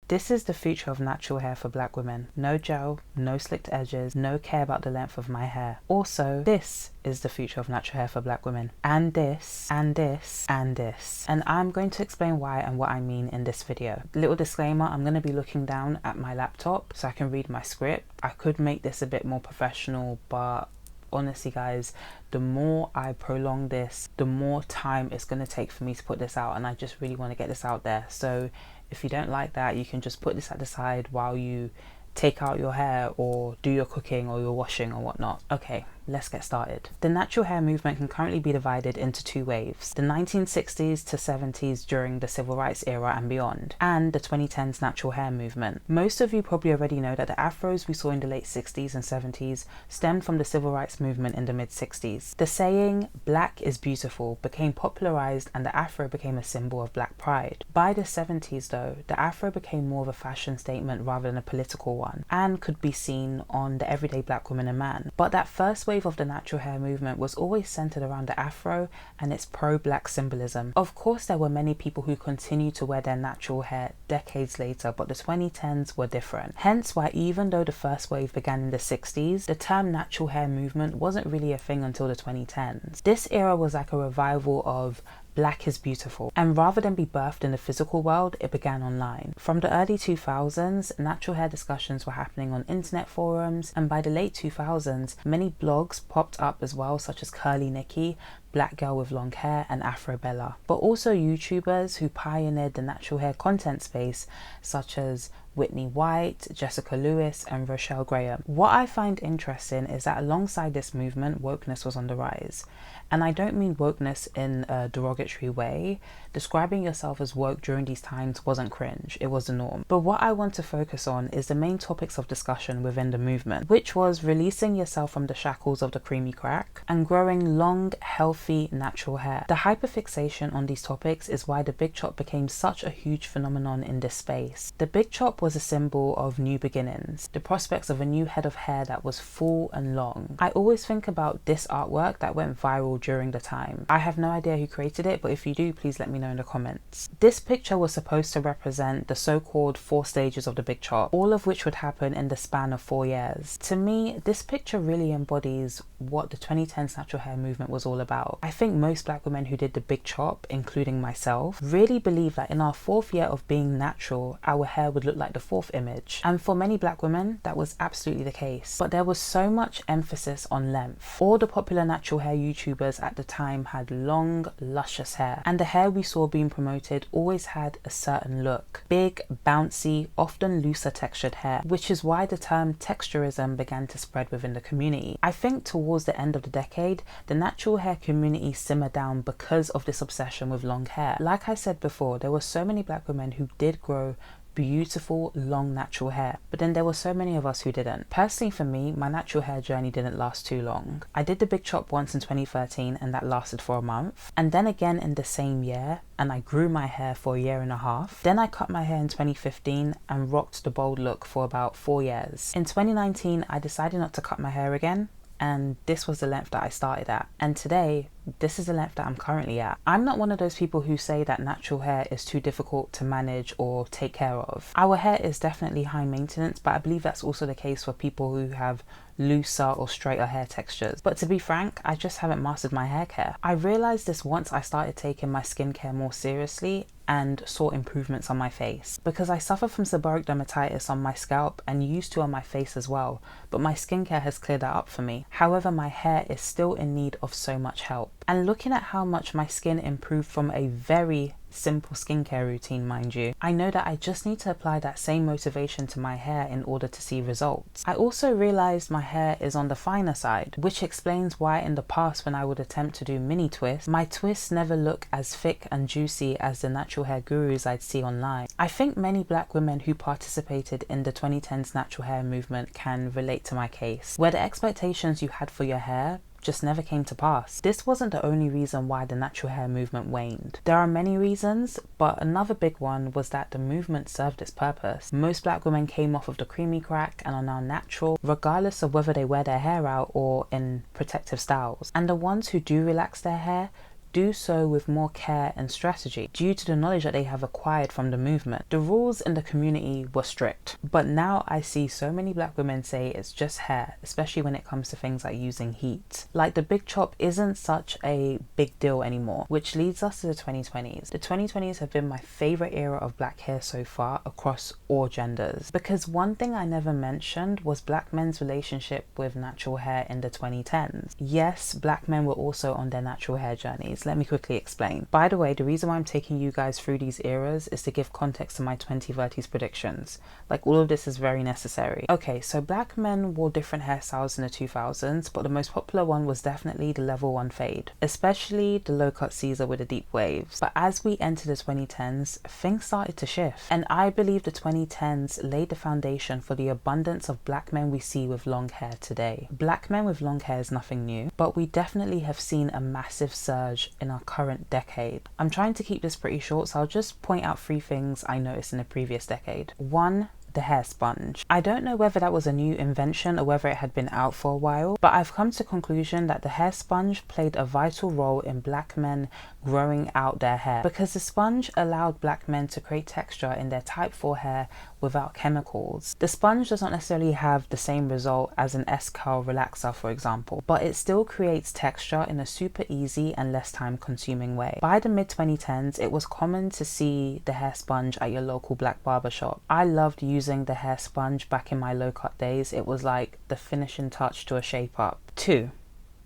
This is the future of natural hair for black women. No gel, no slicked edges, no care about the length of my hair. Also, this is the future of natural hair for black women. And this, and this, and this. And I'm going to explain why and what I mean in this video. Little disclaimer, I'm going to be looking down at my laptop so I can read my script. I could make this a bit more professional, but honestly guys, the more I prolong this, the more time it's going to take for me to put this out, and I just really want to get this out there. So if you don't like that, you can just put this at the side while you take out your hair or do your cooking or your washing or whatnot. Okay, let's get started. The natural hair movement can currently be divided into two waves: the 1960s to 70s during the civil rights era and beyond, and the 2010s natural hair movement. Most of you probably already know that the afros we saw in the late 60s and 70s stemmed from the civil rights movement in the mid 60s. The saying "black is beautiful" became popularized, and the afro became a symbol of black pride. By the 70s though, the afro became more of a fashion statement rather than a political one, and could be seen on the everyday black woman and man. But that first wave of the natural hair movement was always centered around the afro and its pro-black symbolism. Of course, there were many people who continued to wear their natural hair decades later, but the 2010s were different. Hence why, even though the first wave began in the 60s, the term natural hair movement wasn't really a thing until the 2010s. This era was like a revival of black is beautiful, and rather than be birthed in the physical world, it began online. From the early 2000s, natural hair discussions were happening on internet forums, and by the late 2000s, many blogs popped up as well, such as Curly Nikki, Black Girl with Long Hair, and Afro Bella, but also YouTubers who pioneered the natural hair content space, such as Whitney White, Jessica Lewis, and Rochelle Graham. What I find interesting is that alongside this movement, wokeness was on the rise. And I don't mean wokeness in a derogatory way. Describing yourself as woke during these times wasn't cringe, it was the norm. But what I want to focus on is the main topics of discussion within the movement, which was releasing yourself from the shackles of the creamy crack and growing long, healthy, natural hair. The hyperfixation on these topics is why the big chop became such a huge phenomenon in this space. The big chop was a symbol of new beginnings, the prospects of a new head of hair that was full and long. I always think about this artwork that went viral during the time. I have no idea who created it, but if you do, please let me know in the comments. This picture was supposed to represent the so-called 4 stages of the big chop, all of which would happen in the span of 4 years. To me, this picture really embodies what the 2010s natural hair movement was all about. I think most black women who did the big chop, including myself, really believe that in our 4th year of being natural, our hair would look like the 4th image. And for many black women, that was absolutely the case. But there was so much emphasis on length. All the popular natural hair YouTubers at the time had long, luscious hair, and the hair we saw being promoted always had a certain look: big, bouncy, often looser textured hair, which is why the term texturism began to spread within the community. I think towards the end of the decade, the natural hair community simmered down because of this obsession with long hair. Like I said before, there were so many black women who did grow beautiful long natural hair, but then there were so many of us who didn't. Personally for me, my natural hair journey didn't last too long. I did the big chop once in 2013 and that lasted for a month, and then again in the same year, and I grew my hair for a year and a half. Then I cut my hair in 2015 and rocked the bold look for about 4 years. In 2019 I decided not to cut my hair again, and this was the length that I started at, and today this is the length that I'm currently at. I'm not one of those people who say that natural hair is too difficult to manage or take care of. Our hair is definitely high maintenance, but I believe that's also the case for people who have looser or straighter hair textures. But to be frank, I just haven't mastered my hair care. I realized this once I started taking my skincare more seriously and saw improvements on my face, because I suffer from seborrheic dermatitis on my scalp and used to on my face as well, but my skincare has cleared that up for me. However, my hair is still in need of so much help. And looking at how much my skin improved from a very simple skincare routine, mind you, I know that I just need to apply that same motivation to my hair in order to see results. I also realized my hair is on the finer side, which explains why in the past when I would attempt to do mini twists, my twists never look as thick and juicy as the natural hair gurus I'd see online. I think many black women who participated in the 2010s natural hair movement can relate to my case, where the expectations you had for your hair just never came to pass. This wasn't the only reason why the natural hair movement waned. There are many reasons, but another big one was that the movement served its purpose. Most black women came off of the creamy crack and are now natural, regardless of whether they wear their hair out or in protective styles. And the ones who do relax their hair do so with more care and strategy due to the knowledge that they have acquired from the movement. The rules in the community were strict, but now I see so many black women say it's just hair, especially when it comes to things like using heat. Like the big chop isn't such a big deal anymore, which leads us to the 2020s. The 2020s have been my favorite era of black hair so far across all genders, because one thing I never mentioned was black men's relationship with natural hair in the 2010s. Yes, black men were also on their natural hair journeys. Let me quickly explain. By the way, the reason why I'm taking you guys through these eras is to give context to my 2030s predictions. Like, all of this is very necessary. Okay, so black men wore different hairstyles in the 2000s, but the most popular one was definitely the level 1 fade, especially the low cut Caesar with the deep waves. But as we enter the 2010s, things started to shift, and I believe the 2010s laid the foundation for the abundance of black men we see with long hair today. Black men with long hair is nothing new, but we definitely have seen a massive surge in our current decade. I'm trying to keep this pretty short, so I'll just point out 3 things I noticed in the previous decade. 1, the hair sponge. I don't know whether that was a new invention or whether it had been out for a while, but I've come to the conclusion that the hair sponge played a vital role in black men growing out their hair, because the sponge allowed black men to create texture in their type 4 hair without chemicals. The sponge does not necessarily have the same result as an S-curl relaxer, for example, but it still creates texture in a super easy and less time consuming way. By the mid-2010s, it was common to see the hair sponge at your local black barber shop. I loved using the hair sponge back in my low cut days. It was like the finishing touch to a shape up. 2,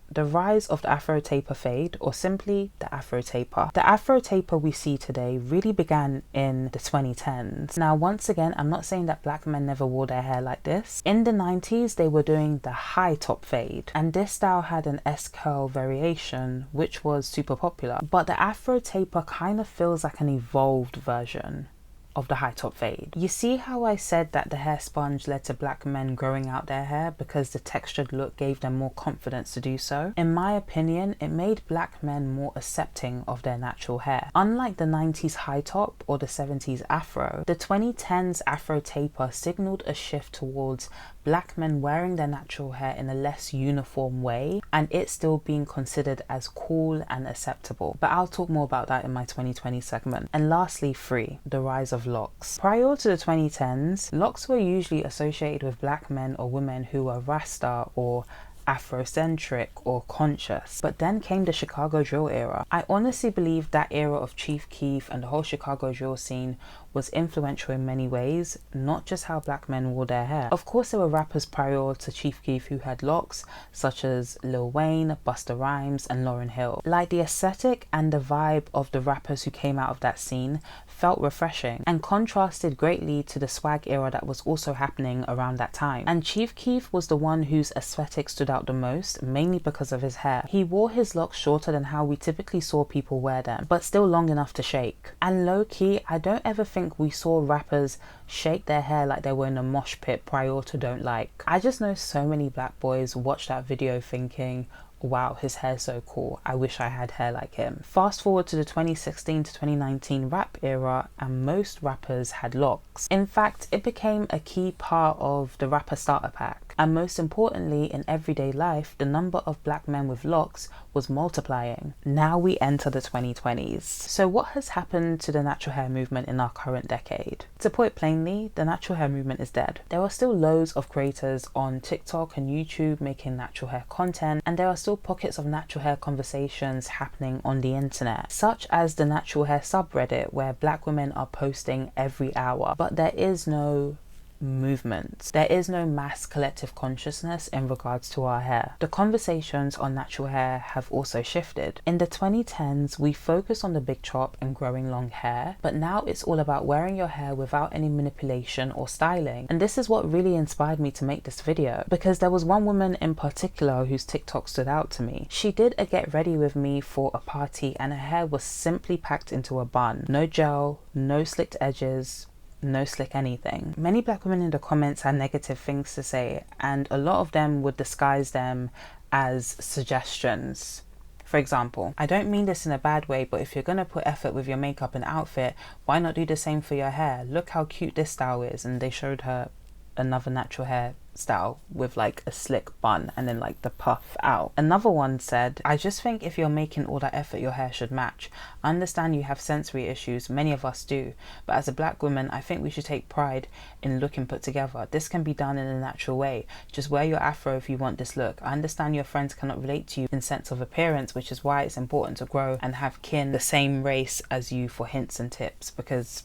the rise of the Afro taper fade, or simply the Afro taper. The Afro taper we see today really began in the 2010s. Now, once again, I'm not saying that black men never wore their hair like this. In the 90s, they were doing the high top fade, and this style had an S-curl variation, which was super popular. But the Afro taper kind of feels like an evolved version of the high top fade. You see how I said that the hair sponge led to black men growing out their hair because the textured look gave them more confidence to do so? In my opinion, it made black men more accepting of their natural hair. Unlike the 90s high top or the 70s afro, the 2010s Afro taper signaled a shift towards black men wearing their natural hair in a less uniform way, and it still being considered as cool and acceptable. But I'll talk more about that in my 2020 segment. And lastly, 3, the rise of locks. Prior to the 2010s, locks were usually associated with black men or women who were Rasta or Afrocentric or conscious. But then came the Chicago drill era. I honestly believe that era of Chief Keef and the whole Chicago drill scene was influential in many ways, not just how black men wore their hair. Of course, there were rappers prior to Chief Keef who had locks, such as Lil Wayne, Busta Rhymes, and Lauryn Hill. Like, the aesthetic and the vibe of the rappers who came out of that scene felt refreshing and contrasted greatly to the swag era that was also happening around that time. And Chief Keef was the one whose aesthetic stood out the most, mainly because of his hair. He wore his locks shorter than how we typically saw people wear them, but still long enough to shake. And low-key, I don't ever think we saw rappers shake their hair like they were in a mosh pit prior to Don't Like. I just know so many black boys watched that video thinking, wow, his hair's so cool, I wish I had hair like him. Fast forward to the 2016 to 2019 rap era, and most rappers had locks. In fact, it became a key part of the rapper starter pack. And most importantly, in everyday life, the number of black men with locks was multiplying. Now we enter the 2020s. So what has happened to the natural hair movement in our current decade? To put it plainly, the natural hair movement is dead. There are still loads of creators on TikTok and YouTube making natural hair content, and there are still pockets of natural hair conversations happening on the internet, such as the natural hair subreddit, where black women are posting every hour. But there is no movement. There is no mass collective consciousness in regards to our hair. The conversations on natural hair have also shifted. In the 2010s, we focused on the big chop and growing long hair, but now it's all about wearing your hair without any manipulation or styling. And this is what really inspired me to make this video, because there was one woman in particular whose TikTok stood out to me. She did a get ready with me for a party, and her hair was simply packed into a bun. No gel, no slicked edges, no slick anything. Many black women in the comments had negative things to say, and a lot of them would disguise them as suggestions. For example, I don't mean this in a bad way, but if you're gonna put effort with your makeup and outfit, why not do the same for your hair? Look how cute this style is. And they showed her another natural hair style with like a slick bun and then like the puff out. Another one said, I just think if you're making all that effort, your hair should match. I understand you have sensory issues, many of us do, but as a black woman, I think we should take pride in looking put together. This can be done in a natural way. Just wear your afro if you want this look. I understand your friends cannot relate to you in sense of appearance, which is why it's important to grow and have kin the same race as you for hints and tips, because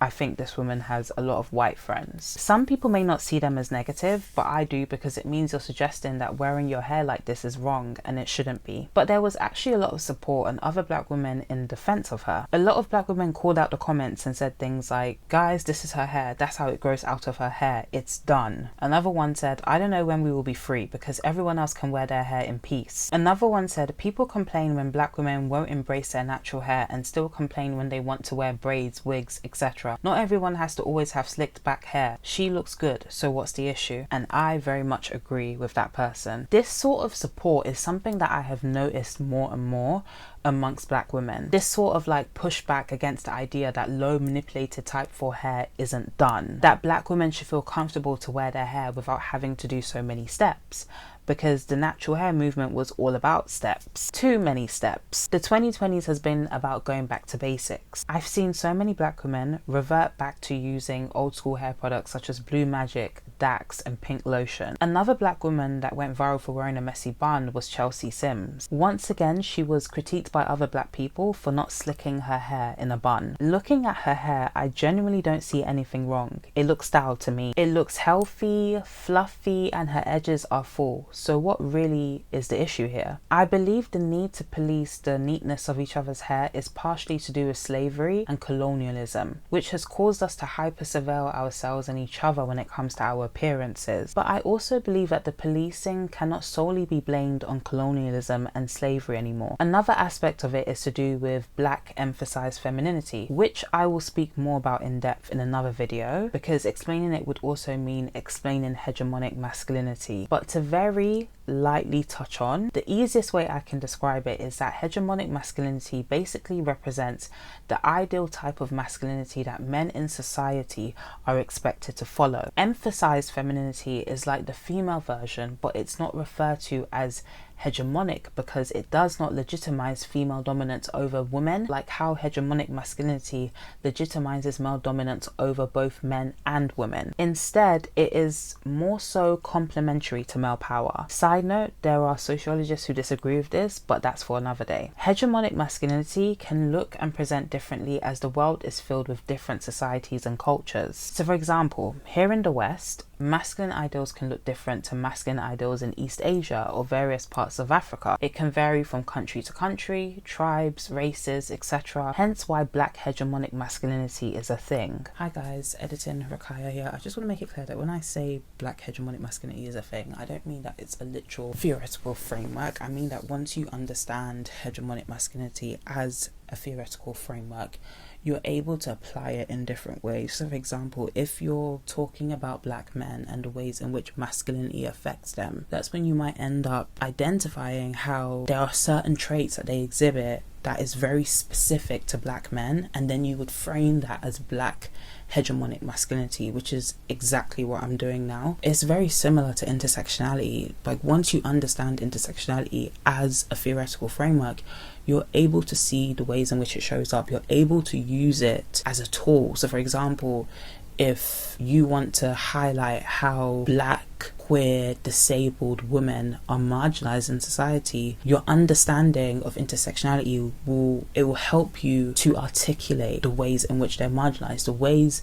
I think this woman has a lot of white friends. Some people may not see them as negative, but I do, because it means you're suggesting that wearing your hair like this is wrong and it shouldn't be. But there was actually a lot of support and other black women in defense of her. A lot of black women called out the comments and said things like, guys, this is her hair, that's how it grows out of her hair, it's done. Another one said, I don't know when we will be free because everyone else can wear their hair in peace. Another one said, people complain when black women won't embrace their natural hair and still complain when they want to wear braids, wigs, etc. Not everyone has to always have slicked back hair. She looks good, so what's the issue? And I very much agree with that person. This sort of support is something that I have noticed more and more amongst black women. This sort of like pushback against the idea that low manipulated type 4 hair isn't done. That black women should feel comfortable to wear their hair without having to do so many steps, because the natural hair movement was all about steps. Too many steps. The 2020s has been about going back to basics. I've seen so many black women revert back to using old school hair products such as Blue Magic, Dax and Pink Lotion. Another black woman that went viral for wearing a messy bun was Chelsea Sims. Once again, she was critiqued by other black people for not slicking her hair in a bun. Looking at her hair, I genuinely don't see anything wrong. It looks styled to me. It looks healthy, fluffy, and her edges are full. So what really is the issue here? I believe the need to police the neatness of each other's hair is partially to do with slavery and colonialism, which has caused us to hyper-surveil ourselves and each other when it comes to our appearances. But I also believe that the policing cannot solely be blamed on colonialism and slavery anymore. Another aspect of it is to do with black emphasized femininity, which I will speak more about in depth in another video, because explaining it would also mean explaining hegemonic masculinity. But to very lightly touch on, the easiest way I can describe it is that hegemonic masculinity basically represents the ideal type of masculinity that men in society are expected to follow. Emphasized femininity is like the female version, but it's not referred to as hegemonic because it does not legitimize female dominance over women, like how hegemonic masculinity legitimizes male dominance over both men and women. Instead, it is more so complementary to male power. Side note, there are sociologists who disagree with this, but that's for another day. Hegemonic masculinity can look and present differently as the world is filled with different societies and cultures. So for example, here in the West, masculine ideals can look different to masculine ideals in East Asia or various parts of Africa. It can vary from country to country, tribes, races, etc. Hence why black hegemonic masculinity is a thing. Hi guys, editing Rakaya here. I just want to make it clear that when I say black hegemonic masculinity is a thing, I don't mean that it's a literal theoretical framework. I mean that once you understand hegemonic masculinity as a theoretical framework, you're able to apply it in different ways. So for example, if you're talking about black men and the ways in which masculinity affects them, that's when you might end up identifying how there are certain traits that they exhibit that is very specific to black men, and then you would frame that as black hegemonic masculinity, which is exactly what I'm doing now. It's very similar to intersectionality. Like once you understand intersectionality as a theoretical framework, you're able to see the ways in which it shows up. You're able to use it as a tool. So for example, if you want to highlight how black, queer, disabled women are marginalized in society, your understanding of intersectionality will help you to articulate the ways in which they're marginalized, the ways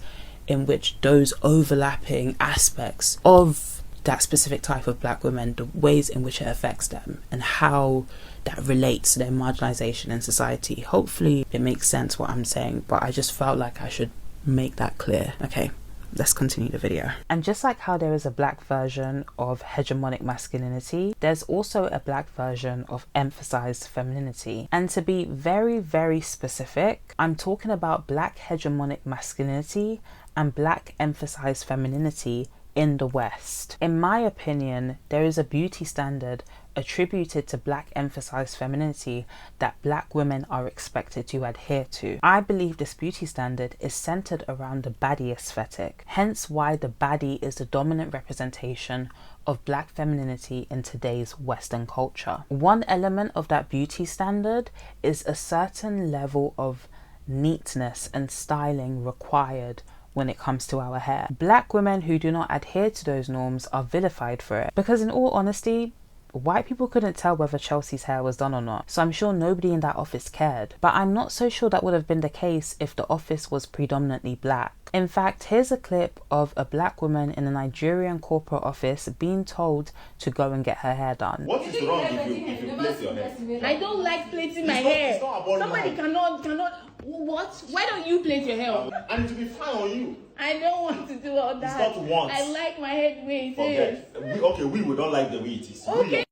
in which those overlapping aspects of that specific type of black women, the ways in which it affects them and how that relates to their marginalization in society. Hopefully it makes sense what I'm saying, but I just felt like I should make that clear. Okay, let's continue the video. And just like how there is a black version of hegemonic masculinity, there's also a black version of emphasized femininity. And to be very, very specific, I'm talking about black hegemonic masculinity and black emphasized femininity in the West. In my opinion, there is a beauty standard attributed to black emphasized femininity that black women are expected to adhere to. I believe this beauty standard is centered around the baddie aesthetic, hence why the baddie is the dominant representation of black femininity in today's Western culture. One element of that beauty standard is a certain level of neatness and styling required when it comes to our hair. Black women who do not adhere to those norms are vilified for it, because in all honesty, white people couldn't tell whether Chelsea's hair was done or not, so I'm sure nobody in that office cared. But I'm not so sure that would have been the case if the office was predominantly black. In fact, here's a clip of a black woman in a Nigerian corporate office being told to go and get her hair done. What is wrong if you plait your hair? I don't like plaiting my hair. It's not about Somebody mine. cannot. What? Why don't you plait your hair? And it will be fine on you. I don't want to do all that. It's not once. I like my hair the way it is. We don't like the way it is. Okay.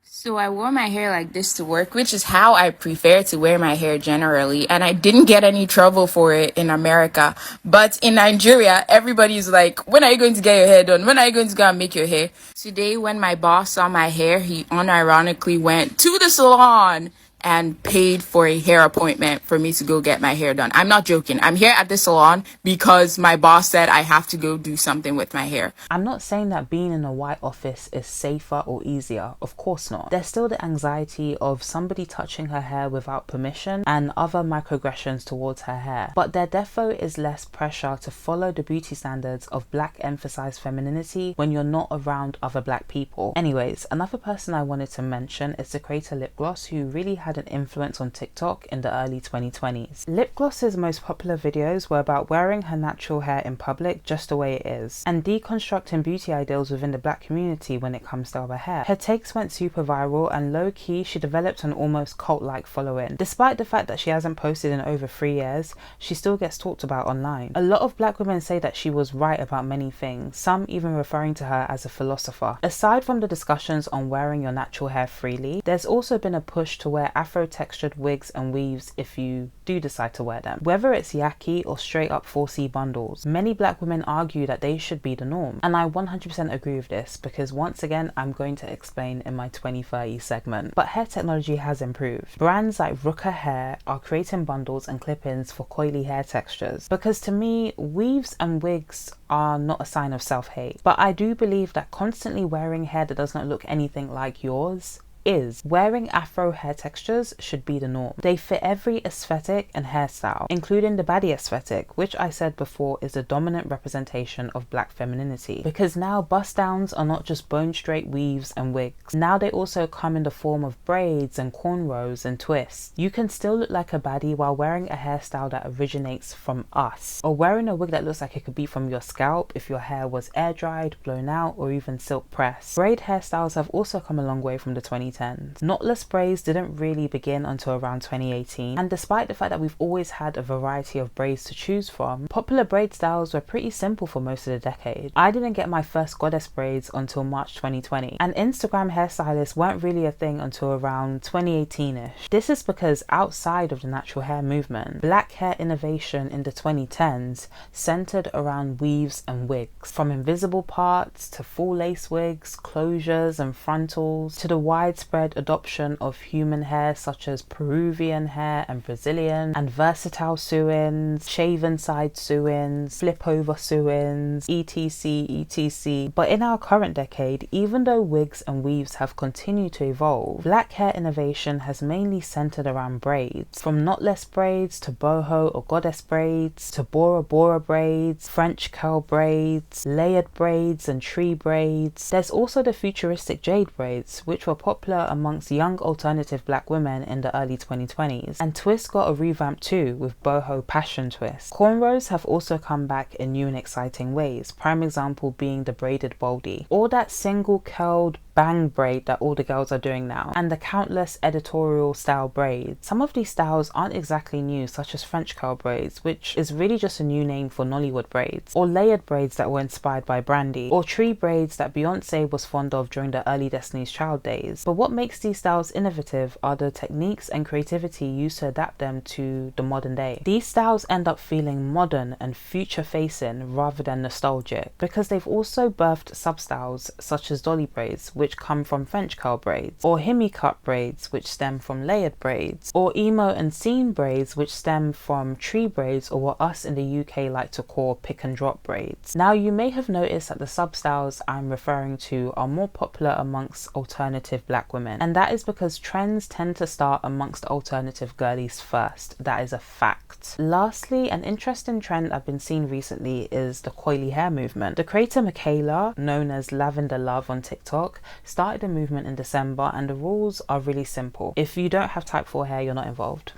So I wore my hair like this to work, which is how I prefer to wear my hair generally. And I didn't get any trouble for it in America. But in Nigeria, everybody's like, when are you going to get your hair done? When are you going to go and make your hair? Today, when my boss saw my hair, he unironically went to the salon and paid for a hair appointment for me to go get my hair done. I'm not joking. I'm here at the salon because my boss said I have to go do something with my hair. I'm not saying that being in a white office is safer or easier. Of course not. There's still the anxiety of somebody touching her hair without permission and other microaggressions towards her hair. But there defo is less pressure to follow the beauty standards of black emphasized femininity when you're not around other black people. Anyways, another person I wanted to mention is the creator Lip Gloss, who really had an influence on TikTok in the early 2020s. Lip Gloss's most popular videos were about wearing her natural hair in public just the way it is, and deconstructing beauty ideals within the black community when it comes to our hair. Her takes went super viral, and low-key she developed an almost cult-like following. Despite the fact that she hasn't posted in over 3 years, she still gets talked about online. A lot of black women say that she was right about many things, some even referring to her as a philosopher. Aside from the discussions on wearing your natural hair freely, there's also been a push to wear afro-textured wigs and weaves if you do decide to wear them. Whether it's yaki or straight up 4C bundles, many black women argue that they should be the norm. And I 100% agree with this, because once again, I'm going to explain in my 2030 segment. But hair technology has improved. Brands like Ruka Hair are creating bundles and clip-ins for coily hair textures. Because to me, weaves and wigs are not a sign of self-hate. But I do believe that constantly wearing hair that does not look anything like yours is. Wearing afro hair textures should be the norm. They fit every aesthetic and hairstyle, including the baddie aesthetic, which I said before is the dominant representation of black femininity. Because now bust downs are not just bone straight weaves and wigs. Now they also come in the form of braids and cornrows and twists. You can still look like a baddie while wearing a hairstyle that originates from us, or wearing a wig that looks like it could be from your scalp if your hair was air dried, blown out, or even silk pressed. Braid hairstyles have also come a long way from the 2010s. Knotless braids didn't really begin until around 2018, and despite the fact that we've always had a variety of braids to choose from, popular braid styles were pretty simple for most of the decade. I didn't get my first goddess braids until March 2020, and Instagram hairstylists weren't really a thing until around 2018ish. This is because outside of the natural hair movement, black hair innovation in the 2010s centered around weaves and wigs. From invisible parts to full lace wigs, closures and frontals, to the widespread adoption of human hair such as Peruvian hair and Brazilian, and versatile sew-ins, shaven side sew-ins, flip over sew-ins, etc. But in our current decade, even though wigs and weaves have continued to evolve, black hair innovation has mainly centered around braids. From knotless braids to boho or goddess braids to Bora Bora braids, French curl braids, layered braids and tree braids. There's also the futuristic jade braids, which were popular amongst young alternative black women in the early 2020s, and twists got a revamp too with boho passion twist. Cornrows have also come back in new and exciting ways, prime example being the braided baldy, or that single curled bang braid that all the girls are doing now, and the countless editorial style braids. Some of these styles aren't exactly new, such as French curl braids, which is really just a new name for Nollywood braids, or layered braids that were inspired by Brandy, or tree braids that Beyonce was fond of during the early Destiny's Child days. But what makes these styles innovative are the techniques and creativity used to adapt them to the modern day. These styles end up feeling modern and future facing rather than nostalgic, because they've also birthed sub-styles such as dolly braids, which come from French curl braids, or himi cut braids, which stem from layered braids, or emo and scene braids, which stem from tree braids, or what us in the UK like to call pick and drop braids. Now, you may have noticed that the sub-styles I'm referring to are more popular amongst alternative black women, and that is because trends tend to start amongst alternative girlies first. That is a fact. Lastly, an interesting trend I've been seeing recently is the coily hair movement. The creator Michaela, known as Lavender Love on TikTok, started the movement in December, and the rules are really simple. If you don't have type 4 hair, you're not involved.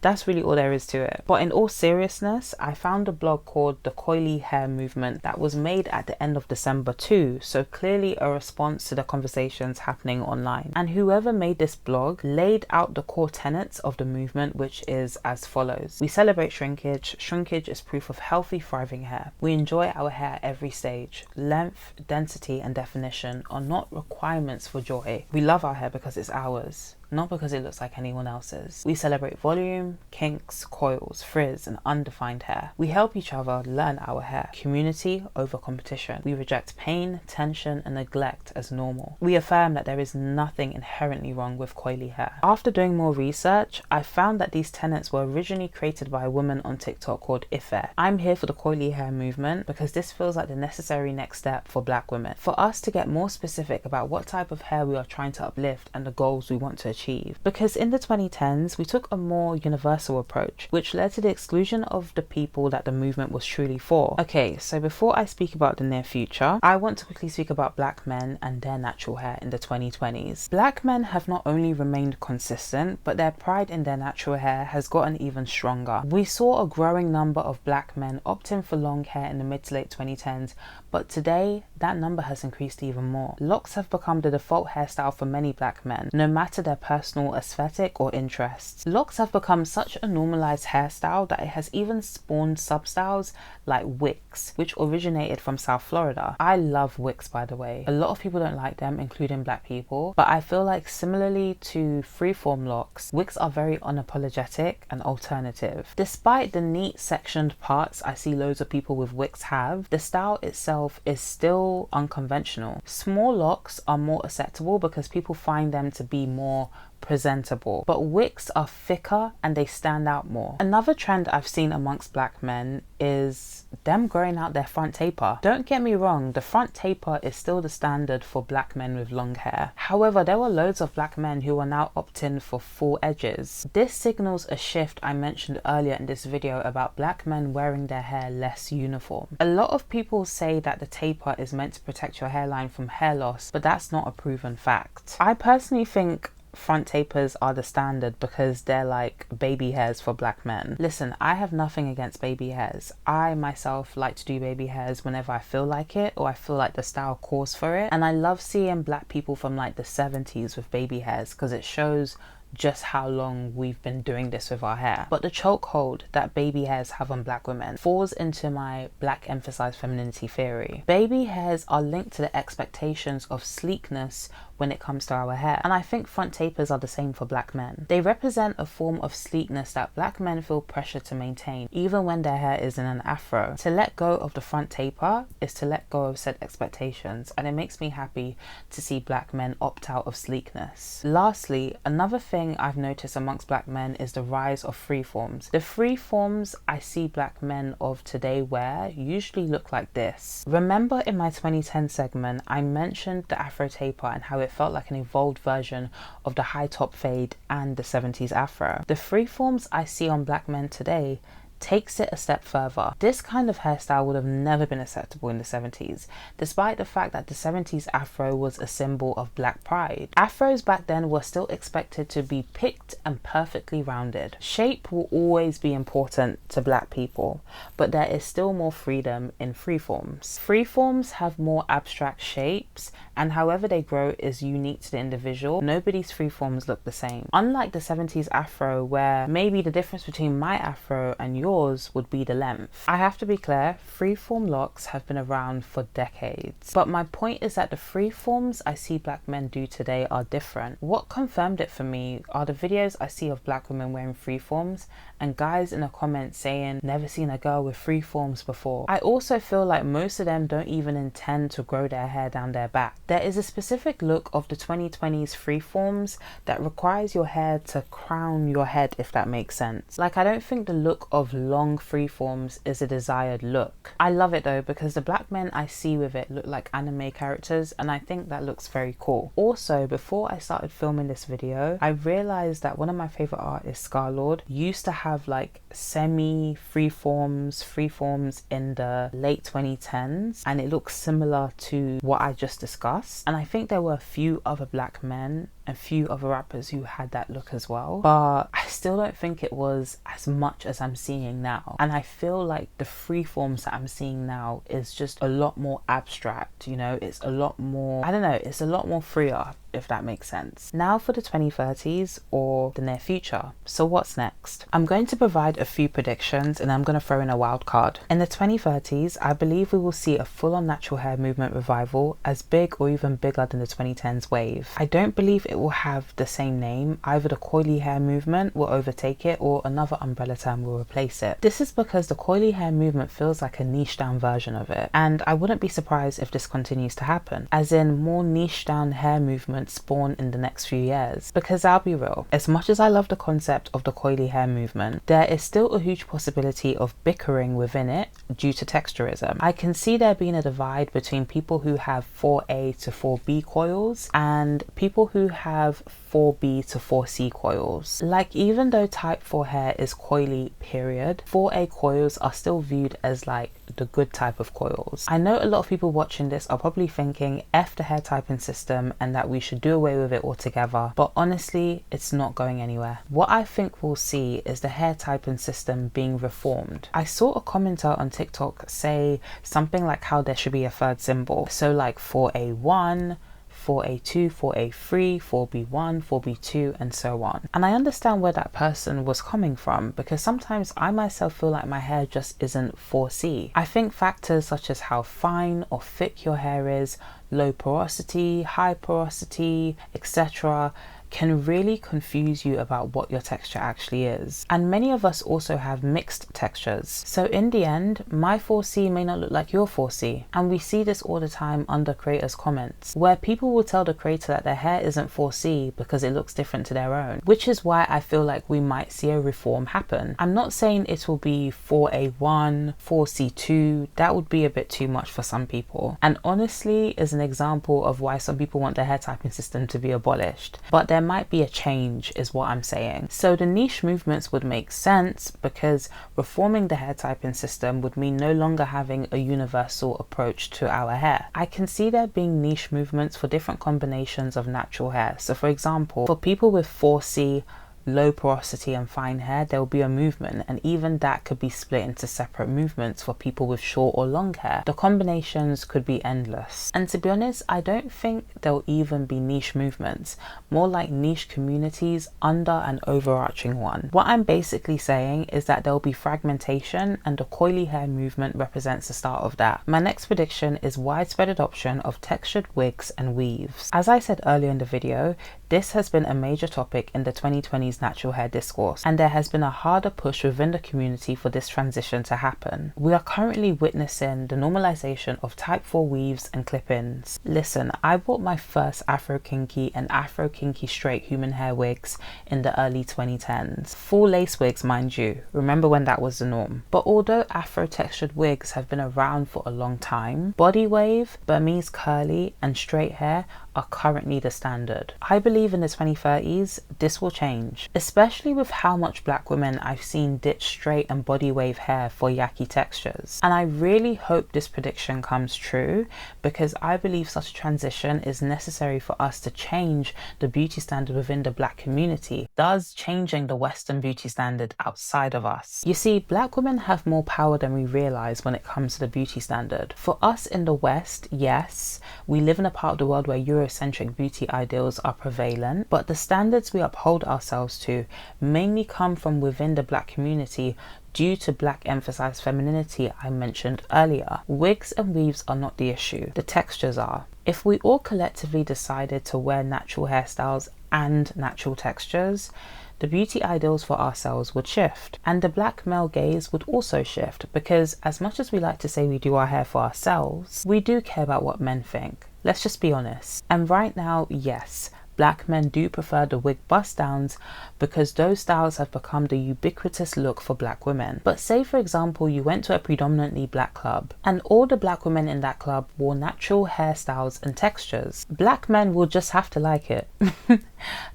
That's really all there is to it. But in all seriousness, I found a blog called The Coily Hair Movement that was made at the end of December too, so clearly a response to the conversations happening online. And whoever made this blog laid out the core tenets of the movement, which is as follows. We celebrate shrinkage. Shrinkage is proof of healthy, thriving hair. We enjoy our hair every stage. Length, density, and definition are not requirements for joy. We love our hair because it's ours, not because it looks like anyone else's. We celebrate volume, kinks, coils, frizz, and undefined hair. We help each other learn our hair. Community over competition. We reject pain, tension, and neglect as normal. We affirm that there is nothing inherently wrong with coily hair. After doing more research, I found that these tenets were originally created by a woman on TikTok called Ife. I'm here for the coily hair movement because this feels like the necessary next step for black women. For us to get more specific about what type of hair we are trying to uplift and the goals we want to achieve. Because in the 2010s, we took a more universal approach, which led to the exclusion of the people that the movement was truly for. Okay, so before I speak about the near future, I want to quickly speak about black men and their natural hair in the 2020s. Black men have not only remained consistent, but their pride in their natural hair has gotten even stronger. We saw a growing number of black men opting for long hair in the mid to late 2010s, but today that number has increased even more. Locks have become the default hairstyle for many black men, no matter their personal aesthetic or interests. Locks have become such a normalized hairstyle that it has even spawned sub-styles like wicks, which originated from South Florida. I love wicks, by the way. A lot of people don't like them, including black people, but I feel like similarly to freeform locks, wicks are very unapologetic and alternative. Despite the neat sectioned parts I see loads of people with wicks have, the style itself is still unconventional. Small locks are more acceptable because people find them to be more presentable, but wicks are thicker and they stand out more. Another trend I've seen amongst black men is them growing out their front taper. Don't get me wrong, the front taper is still the standard for black men with long hair. However, there were loads of black men who are now opting for full edges. This signals a shift I mentioned earlier in this video about black men wearing their hair less uniform. A lot of people say that the taper is meant to protect your hairline from hair loss, but that's not a proven fact. I personally think front tapers are the standard because they're like baby hairs for black men. Listen, I have nothing against baby hairs. I myself like to do baby hairs whenever I feel like it or I feel like the style calls for it, and I love seeing black people from like the 70s with baby hairs because it shows just how long we've been doing this with our hair. But the chokehold that baby hairs have on black women falls into my black emphasized femininity theory. Baby hairs are linked to the expectations of sleekness when it comes to our hair, and I think front tapers are the same for black men. They represent a form of sleekness that black men feel pressure to maintain even when their hair is in an afro. To let go of the front taper is to let go of said expectations, and it makes me happy to see black men opt out of sleekness. Lastly, another thing I've noticed amongst black men is the rise of freeforms. The freeforms I see black men of today wear usually look like this. Remember in my 2010 segment I mentioned the afro taper and how it felt like an evolved version of the high top fade and the 70s afro. The freeforms I see on black men today takes it a step further. This kind of hairstyle would have never been acceptable in the 70s, despite the fact that the 70s afro was a symbol of black pride. Afros back then were still expected to be picked and perfectly rounded. Shape will always be important to black people, but there is still more freedom in freeforms. Freeforms have more abstract shapes, and however they grow is unique to the individual. Nobody's freeforms look the same. Unlike the 70s afro, where maybe the difference between my afro and yours would be the length. I have to be clear, freeform locks have been around for decades, but my point is that the freeforms I see black men do today are different. What confirmed it for me are the videos I see of black women wearing freeforms and guys in the comments saying, never seen a girl with freeforms before. I also feel like most of them don't even intend to grow their hair down their back. There is a specific look of the 2020s freeforms that requires your hair to crown your head, if that makes sense. Like, I don't think the look of long freeforms is a desired look. I love it though, because the black men I see with it look like anime characters, and I think that looks very cool. Also, before I started filming this video, I realized that one of my favorite artists, Scarlord, used to have like semi freeforms in the late 2010s, and it looks similar to what I just discussed. And I think there were a few other black men and few other rappers who had that look as well, but I still don't think it was as much as I'm seeing now. And I feel like the freeforms that I'm seeing now is just a lot more abstract, you know, it's a lot more, I don't know, it's a lot more freer, if that makes sense. Now for the 2030s or the near future. So what's next? I'm going to provide a few predictions and I'm going to throw in a wild card. In the 2030s, I believe we will see a full-on natural hair movement revival, as big or even bigger than the 2010s wave. I don't believe it will have the same name. Either the coily hair movement will overtake it or another umbrella term will replace it. This is because the coily hair movement feels like a niche down version of it, and I wouldn't be surprised if this continues to happen, as in more niche down hair movements spawn in the next few years. Because I'll be real, as much as I love the concept of the coily hair movement, there is still a huge possibility of bickering within it due to texturism. I can see there being a divide between people who have 4A to 4B coils and people who have 4B to 4C coils. Like, even though type 4 hair is coily period, 4A coils are still viewed as like the good type of coils. I know a lot of people watching this are probably thinking F the hair typing system and that we should do away with it altogether, but honestly it's not going anywhere. What I think we'll see is the hair typing system being reformed. I saw a commenter on TikTok say something like how there should be a third symbol, so like 4A1, 4A2, 4A3, 4B1, 4B2, and so on. And I understand where that person was coming from, because sometimes I myself feel like my hair just isn't 4C. I think factors such as how fine or thick your hair is, low porosity, high porosity, etc. can really confuse you about what your texture actually is. And many of us also have mixed textures. So in the end, my 4C may not look like your 4C. And we see this all the time under creators' comments, where people will tell the creator that their hair isn't 4C because it looks different to their own, which is why I feel like we might see a reform happen. I'm not saying it will be 4A1, 4C2, that would be a bit too much for some people. And honestly is an example of why some people want the hair typing system to be abolished. But there might be a change is what I'm saying. So the niche movements would make sense, because reforming the hair typing system would mean no longer having a universal approach to our hair. I can see there being niche movements for different combinations of natural hair. So for example, for people with 4C, low porosity and fine hair, there will be a movement, and even that could be split into separate movements for people with short or long hair. The combinations could be endless. And to be honest, I don't think there'll even be niche movements, more like niche communities under an overarching one. What I'm basically saying is that there'll be fragmentation, and the coily hair movement represents the start of that. My next prediction is widespread adoption of textured wigs and weaves. As I said earlier in the video, this has been a major topic in the 2020s natural hair discourse, and there has been a harder push within the community for this transition to happen. We are currently witnessing the normalization of type 4 weaves and clip-ins. Listen, I bought my first Afro Kinky and Afro Kinky straight human hair wigs in the early 2010s. Full lace wigs, mind you. Remember when that was the norm. But although Afro textured wigs have been around for a long time, body wave, Burmese curly and straight hair are currently the standard. I believe in the 2030s, this will change, especially with how much black women I've seen ditch straight and body wave hair for yucky textures. And I really hope this prediction comes true, because I believe such a transition is necessary for us to change the beauty standard within the black community, thus changing the Western beauty standard outside of us. You see, black women have more power than we realize when it comes to the beauty standard. For us in the West, yes, we live in a part of the world where Eurocentric beauty ideals are prevalent, but the standards we uphold ourselves to mainly come from within the black community due to black emphasized femininity I mentioned earlier. Wigs and weaves are not the issue, the textures are. If we all collectively decided to wear natural hairstyles and natural textures, the beauty ideals for ourselves would shift, and the black male gaze would also shift, because as much as we like to say we do our hair for ourselves, we do care about what men think. Let's just be honest. And right now, yes, black men do prefer the wig bust downs because those styles have become the ubiquitous look for black women. But say for example you went to a predominantly black club and all the black women in that club wore natural hairstyles and textures. Black men will just have to like it.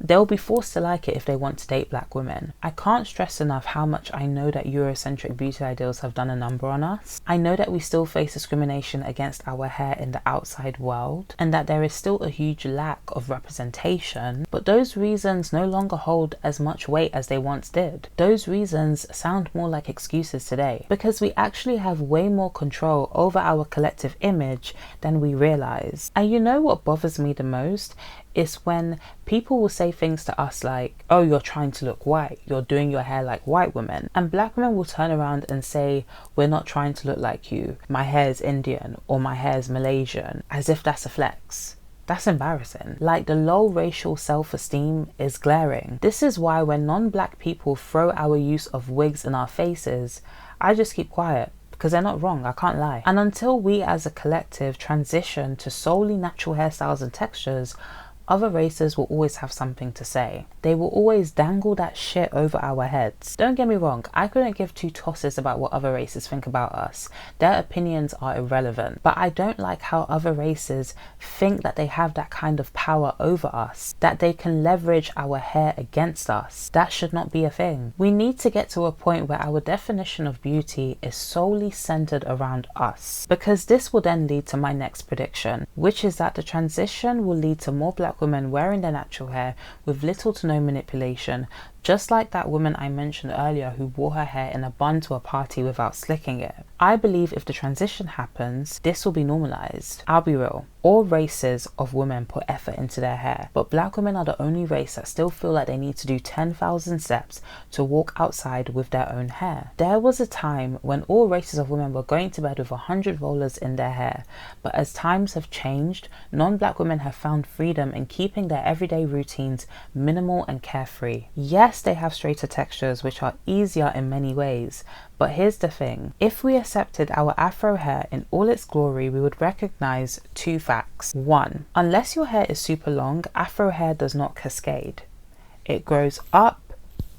They'll be forced to like it if they want to date black women. I can't stress enough how much I know that Eurocentric beauty ideals have done a number on us. I know that we still face discrimination against our hair in the outside world, and that there is still a huge lack of representation, but those reasons no longer hold as much weight as they once did. Those reasons sound more like excuses today, because we actually have way more control over our collective image than we realize. And you know what bothers me the most? Is when people will say things to us like, oh, you're trying to look white, you're doing your hair like white women. And black women will turn around and say, we're not trying to look like you, my hair is Indian or my hair is Malaysian, as if that's a flex. That's embarrassing. Like, the low racial self-esteem is glaring. This is why when non-black people throw our use of wigs in our faces, I just keep quiet. Because they're not wrong, I can't lie. And until we as a collective transition to solely natural hairstyles and textures, other races will always have something to say. They will always dangle that shit over our heads. Don't get me wrong, I couldn't give two tosses about what other races think about us. Their opinions are irrelevant. But I don't like how other races think that they have that kind of power over us, that they can leverage our hair against us. That should not be a thing. We need to get to a point where our definition of beauty is solely centered around us. Because this will then lead to my next prediction, which is that the transition will lead to more black women wearing their natural hair with little to no manipulation, just like that woman I mentioned earlier who wore her hair in a bun to a party without slicking it. I believe if the transition happens, this will be normalized. I'll be real, all races of women put effort into their hair, but black women are the only race that still feel like they need to do 10,000 steps to walk outside with their own hair. There was a time when all races of women were going to bed with 100 rollers in their hair, but as times have changed, non-black women have found freedom in keeping their everyday routines minimal and carefree. Yes, they have straighter textures which are easier in many ways, but here's the thing, if we accepted our afro hair in all its glory, we would recognize two facts. 1. Unless your hair is super long, afro hair does not cascade. It grows up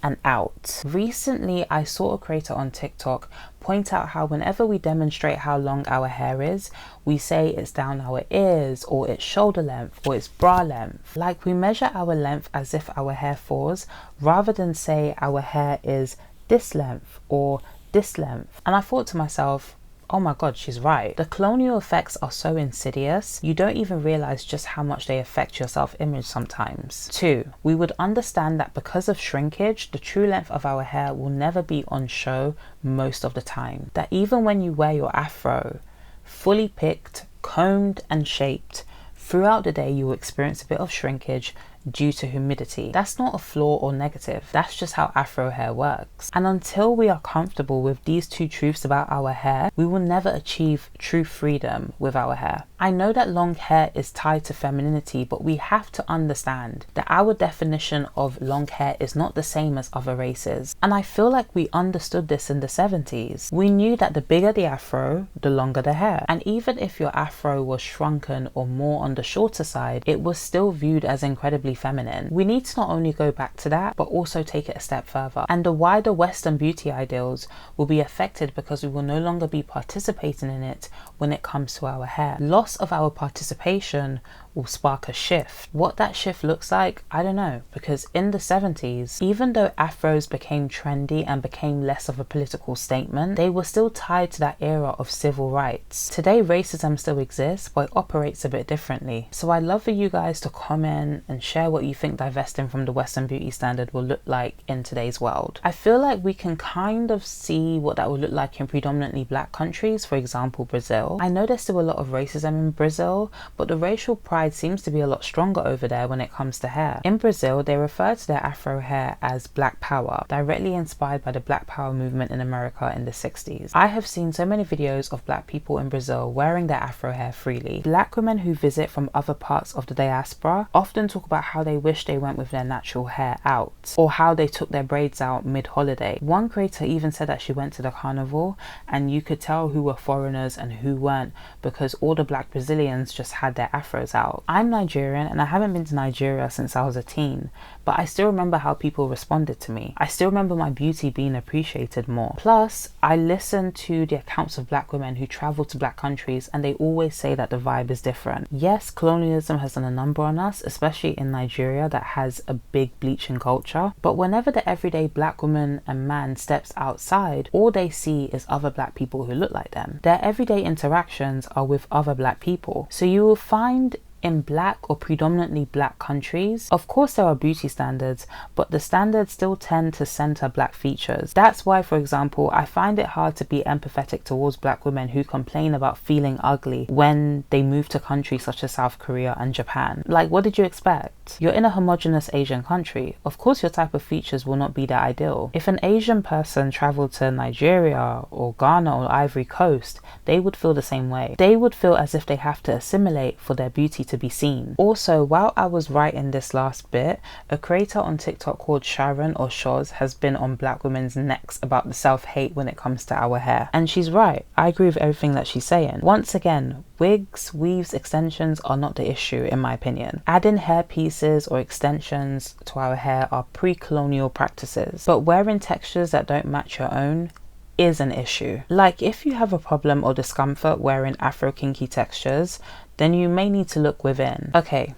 and out. Recently, I saw a creator on TikTok point out how whenever we demonstrate how long our hair is, we say it's down our ears, or it's shoulder length, or it's bra length. Like, we measure our length as if our hair falls, rather than say our hair is this length or this length. And I thought to myself, oh my god, she's right. The colonial effects are so insidious, you don't even realize just how much they affect your self-image sometimes. 2. We would understand that because of shrinkage, the true length of our hair will never be on show most of the time. That even when you wear your afro, fully picked, combed and shaped, throughout the day you will experience a bit of shrinkage due to humidity. That's not a flaw or negative, that's just how afro hair works. And until we are comfortable with these two truths about our hair, we will never achieve true freedom with our hair. I know that long hair is tied to femininity, but we have to understand that our definition of long hair is not the same as other races. And I feel like we understood this in the 70s. We knew that the bigger the afro, the longer the hair. And even if your afro was shrunken or more on the shorter side, it was still viewed as incredibly feminine. We need to not only go back to that, but also take it a step further. And the wider Western beauty ideals will be affected because we will no longer be participating in it when it comes to our hair. Loss loss of our participation will spark a shift. What that shift looks like, I don't know, because in the 70s, even though afros became trendy and became less of a political statement, they were still tied to that era of civil rights. Today, racism still exists, but it operates a bit differently. So I'd love for you guys to comment and share what you think divesting from the Western beauty standard will look like in today's world. I feel like we can kind of see what that would look like in predominantly black countries, for example, Brazil. I know there's still a lot of racism in Brazil, but the racial pride seems to be a lot stronger over there when it comes to hair. In Brazil, they refer to their afro hair as black power, directly inspired by the black power movement in America in the 60s. I have seen so many videos of black people in Brazil wearing their afro hair freely. Black women who visit from other parts of the diaspora often talk about how they wish they went with their natural hair out, or how they took their braids out mid-holiday. One creator even said that she went to the carnival and you could tell who were foreigners and who weren't because all the black Brazilians just had their afros out. I'm Nigerian and I haven't been to Nigeria since I was a teen, but I still remember how people responded to me. I still remember my beauty being appreciated more. Plus, I listen to the accounts of black women who travel to black countries and they always say that the vibe is different. Yes, colonialism has done a number on us, especially in Nigeria that has a big bleaching culture, but whenever the everyday black woman and man steps outside, all they see is other black people who look like them. Their everyday interactions are with other black people. So you will find in black or predominantly black countries, of course there are beauty standards, but the standards still tend to center black features. That's why, for example, I find it hard to be empathetic towards black women who complain about feeling ugly when they move to countries such as South Korea and Japan. Like, what did you expect? You're in a homogenous Asian country. Of course your type of features will not be the ideal. If an Asian person traveled to Nigeria or Ghana or Ivory Coast, they would feel the same way. They would feel as if they have to assimilate for their beauty to be seen. Also, while I was writing this last bit, a creator on TikTok called Sharon or Shoz has been on black women's necks about the self-hate when it comes to our hair. And she's right. I agree with everything that she's saying. Once again, wigs, weaves, extensions are not the issue in my opinion. Adding hair pieces or extensions to our hair are pre-colonial practices. But wearing textures that don't match your own is an issue. Like, if you have a problem or discomfort wearing afro kinky textures, then you may need to look within. Okay,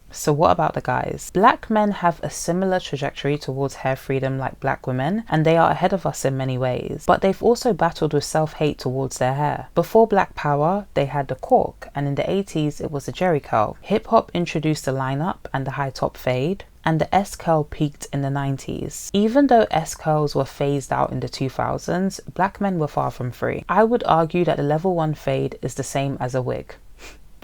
so what about the guys? Black men have a similar trajectory towards hair freedom like black women, and they are ahead of us in many ways, but they've also battled with self-hate towards their hair. Before black power, they had the cork, and in the 80s it was the jerry curl. Hip-hop introduced the lineup and the high top fade, and the S-curl peaked in the 90s. Even though S-curls were phased out in the 2000s, black men were far from free. I would argue that the level 1 fade is the same as a wig.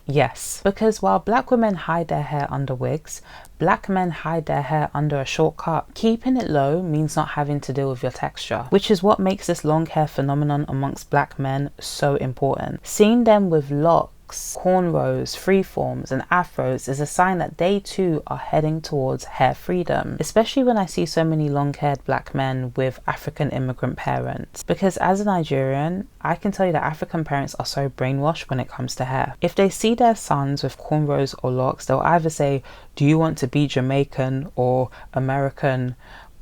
Yes, because while black women hide their hair under wigs, black men hide their hair under a short cut. Keeping it low means not having to deal with your texture, which is what makes this long hair phenomenon amongst black men so important. Seeing them with locks, cornrows, freeforms and afros is a sign that they too are heading towards hair freedom, especially when I see so many long-haired black men with African immigrant parents. Because as a Nigerian, I can tell you that African parents are so brainwashed when it comes to hair. If they see their sons with cornrows or locks, they'll either say, do you want to be Jamaican or American,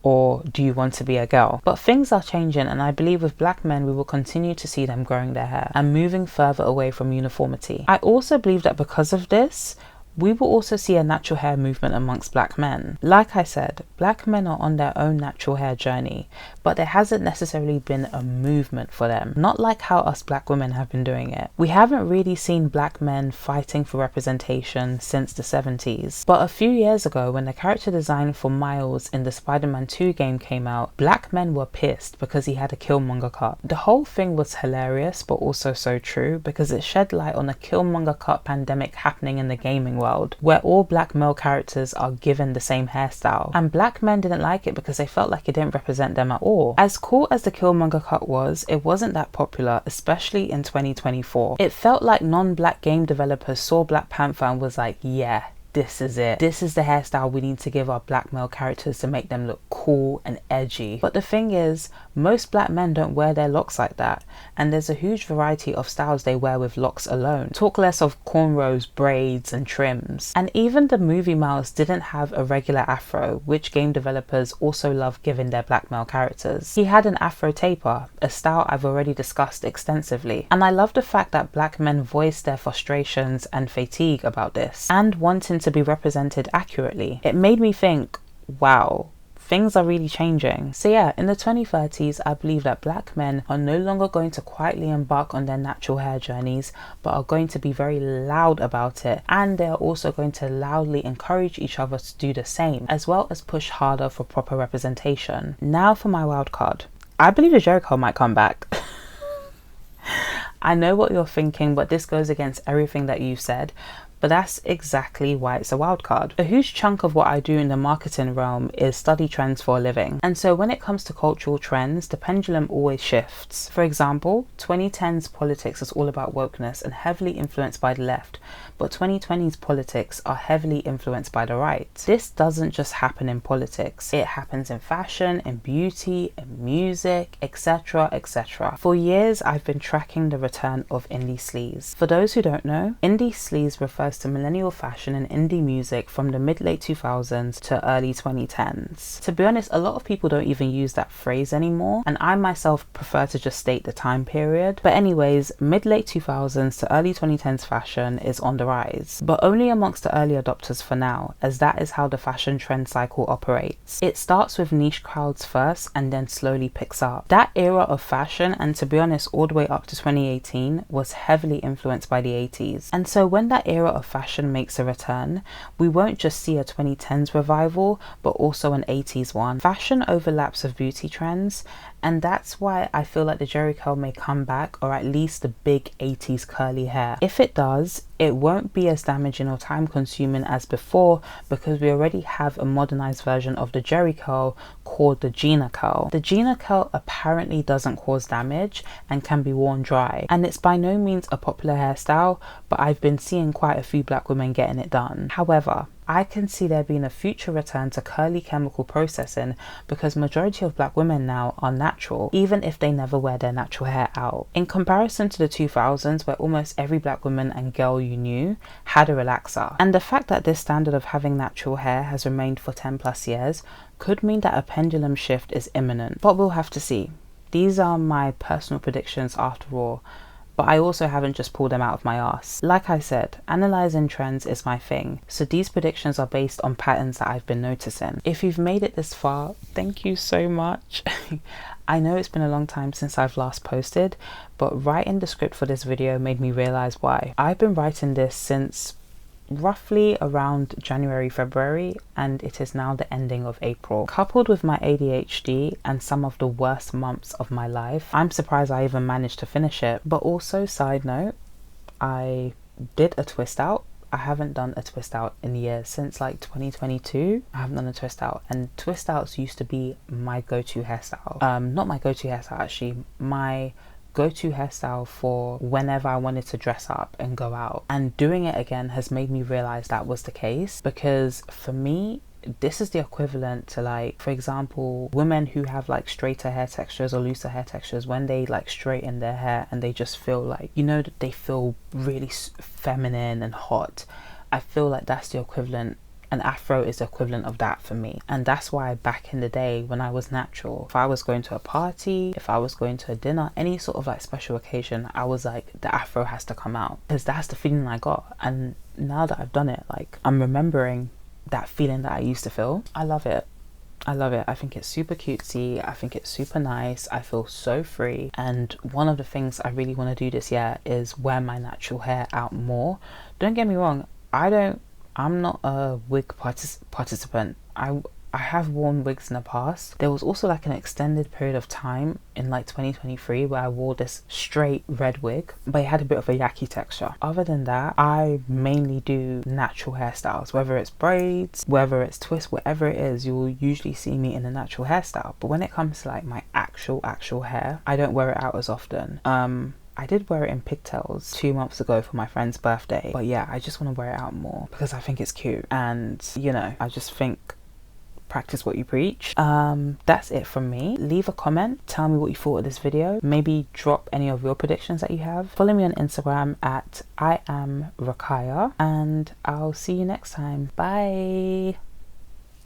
or do you want to be a girl? But things are changing, and I believe with black men we will continue to see them growing their hair and moving further away from uniformity. I also believe that because of this, we will also see a natural hair movement amongst black men. Like I said, black men are on their own natural hair journey, but there hasn't necessarily been a movement for them, not like how us black women have been doing it. We haven't really seen black men fighting for representation since the 70s, but a few years ago when the character design for Miles in the Spider-Man 2 game came out, black men were pissed because he had a Killmonger cut. The whole thing was hilarious but also so true because it shed light on a Killmonger cut pandemic happening in the gaming world, where all black male characters are given the same hairstyle, and black men didn't like it because they felt like it didn't represent them at all. As cool as the Killmonger cut was, it wasn't that popular, especially in 2024. It felt like non-black game developers saw Black Panther and was like, yeah, this is it. This is the hairstyle we need to give our black male characters to make them look cool and edgy. But the thing is, most black men don't wear their locks like that, and there's a huge variety of styles they wear with locks alone. Talk less of cornrows, braids and trims. And even the movie males didn't have a regular afro, which game developers also love giving their black male characters. He had an afro taper, a style I've already discussed extensively. And I love the fact that black men voiced their frustrations and fatigue about this, and wanting to be represented accurately. It made me think, wow, things are really changing. So yeah, in the 2030s, I believe that black men are no longer going to quietly embark on their natural hair journeys, but are going to be very loud about it, and they're also going to loudly encourage each other to do the same, as well as push harder for proper representation. Now for my wild card. I believe the Jerry curl might come back. I know what you're thinking, but this goes against everything that you said. But that's exactly why it's a wild card. A huge chunk of what I do in the marketing realm is study trends for a living. And so when it comes to cultural trends, the pendulum always shifts. For example, 2010's politics is all about wokeness and heavily influenced by the left, but 2020's politics are heavily influenced by the right. This doesn't just happen in politics. It happens in fashion, in beauty, in music, etc, etc. For years, I've been tracking the return of indie sleaze. For those who don't know, indie sleaze refers to millennial fashion and indie music from the mid-late 2000s to early 2010s. To be honest, a lot of people don't even use that phrase anymore, and I myself prefer to just state the time period. But anyways, mid-late 2000s to early 2010s fashion is on the rise, but only amongst the early adopters for now, as that is how the fashion trend cycle operates. It starts with niche crowds first and then slowly picks up. That era of fashion, and to be honest all the way up to 2018, was heavily influenced by the 80s. And so when that era of fashion makes a return, we won't just see a 2010s revival, but also an 80s one. Fashion overlaps with beauty trends, and that's why I feel like the Jerry curl may come back, or at least the big 80s curly hair. If it does, it won't be as damaging or time consuming as before, because we already have a modernized version of the Jerry curl called the Gina curl. The Gina curl apparently doesn't cause damage and can be worn dry, and it's by no means a popular hairstyle, but I've been seeing quite a few black women getting it done. However, I can see there being a future return to curly chemical processing, because majority of black women now are natural, even if they never wear their natural hair out. In comparison to the 2000s, where almost every black woman and girl you knew had a relaxer. And the fact that this standard of having natural hair has remained for 10 plus years could mean that a pendulum shift is imminent, but we'll have to see. These are my personal predictions after all, but I also haven't just pulled them out of my ass. Like I said, analysing trends is my thing, so these predictions are based on patterns that I've been noticing. If you've made it this far, thank you so much. I know it's been a long time since I've last posted, but writing the script for this video made me realise why. I've been writing this since roughly around January, February, and it is now the ending of April. Coupled with my ADHD and some of the worst months of my life, I'm surprised I even managed to finish it. But also, side note, I did a twist out. I haven't done a twist out in years, since like 2022. I haven't done a twist out, and twist outs used to be my go-to hairstyle. Not my go-to hairstyle actually, my go-to hairstyle for whenever I wanted to dress up and go out. And doing it again has made me realize that was the case, because for me, this is the equivalent to, like, for example, women who have like straighter hair textures or looser hair textures, when they like straighten their hair and they just feel like, you know, that they feel really feminine and hot. I feel like that's the equivalent. An afro is the equivalent of that for me. And that's why back in the day when I was natural, if I was going to a party, if I was going to a dinner, any sort of like special occasion, I was like, the afro has to come out, because that's the feeling I got. And now that I've done it, like, I'm remembering that feeling that I used to feel. I love it. I love it. I think it's super cutesy. I think it's super nice. I feel so free. And one of the things I really want to do this year is wear my natural hair out more. Don't get me wrong, I'm not a wig participant. I have worn wigs in the past. There was also like an extended period of time in like 2023 where I wore this straight red wig, but it had a bit of a yucky texture. Other than that, I mainly do natural hairstyles, whether it's braids, whether it's twists, whatever it is, you will usually see me in a natural hairstyle. But when it comes to like my actual hair, I don't wear it out as often. I did wear it in pigtails 2 months ago for my friend's birthday, but yeah, I just want to wear it out more because I think it's cute, and you know, I just think practice what you preach. That's it from me. Leave a comment, tell me what you thought of this video, maybe drop any of your predictions that you have. Follow me on Instagram at I am Rakaya, and I'll see you next time. Bye.